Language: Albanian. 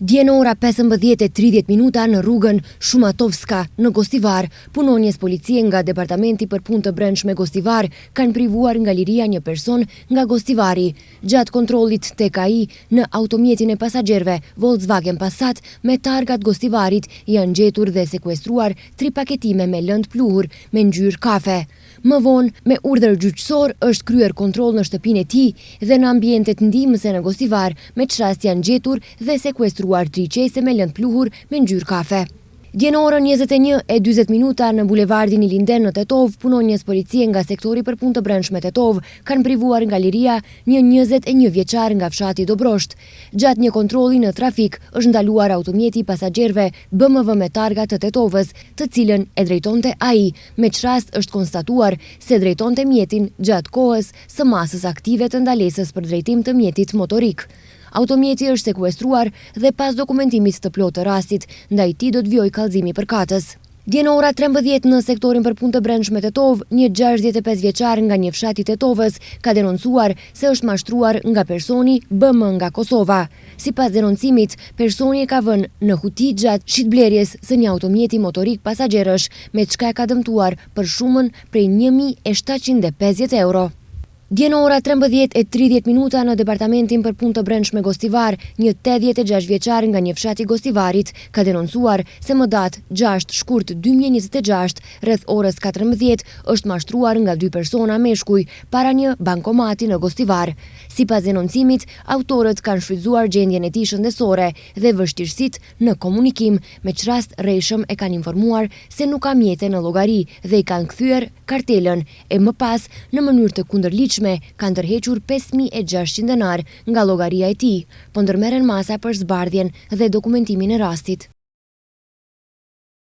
Dje në ora 15:30 në rrugën Shumatovska në Gostivar, punonjes policie nga Departamenti për Punë të Brendshme Gostivar kanë privuar nga liria një person nga Gostivari. Gjatë kontrollit tek ai në automjetin e pasagerëve Volkswagen Passat me targat Gostivarit janë gjetur dhe sekuestruar 3 paketime me lëndë pluhur me ngjyrë kafe. Më vonë, me urdhër gjyqësor, është kryer kontroll në shtëpinë e tij dhe në ambientet ndihmëse në Gostivar, me çrast janë gjetur dhe sekuestruar 3 qese me lëndë pluhur me ngjyrë kafe. Dje në orën 21:40 në bulevardin Ilinden në Tetov, punonjes policie nga sektori për punë të brendshme Tetov kanë privuar nga liria një 21 vjeçar nga fshati Dobrosht. Gjatë një kontrolli në trafik është ndaluar automjeti i pasagerëve BMW me targa të Tetovës, të cilën e drejtonte ai. Me çrast është konstatuar se drejtonte mjetin gjatë kohës së masës aktive të ndalesës për drejtim të mjetit motorik. Automjeti është sekuestruar dhe pas dokumentimit të plotë të rastit, ndaj tij do të vijojë kallëzimi përkatës. Dje në ora 13 në sektorin për punë të brendshme Tetov, një 65 vjeçar nga një fshat i Tetovës ka denoncuar se është mashtruar nga personi BM nga Kosova. Sipas denoncimit, personi e ka vënë në huti gjatë shitblerjes së një automjeti motorik pasagerësh, me çka e ka dëmtuar për shumën prej 1.750 euro. Dje në ora 13:30 në Departamentin për Punë të Brendshme Gostivar, një 86 vjeçar nga një fshat i Gostivarit ka denoncuar se më datë 6 shkurt 2026, rreth orës 14, është mashtruar nga 2 persona meshkuj para një bankomati në Gostivar. Sipas denoncimit, autorët kanë shfrytzuar gjendjen e tij shëndetësore dhe vështirësitë në komunikim, me çrast rreshëm e kanë informuar se nuk ka mjete në llogari dhe i kanë kthyer kartelën e më pas në mënyrë të kundërligjshme kanë tërhequr 5.600 denar nga llogaria e tij, po ndërmerren masa për zbardhjen dhe dokumentimin e rastit.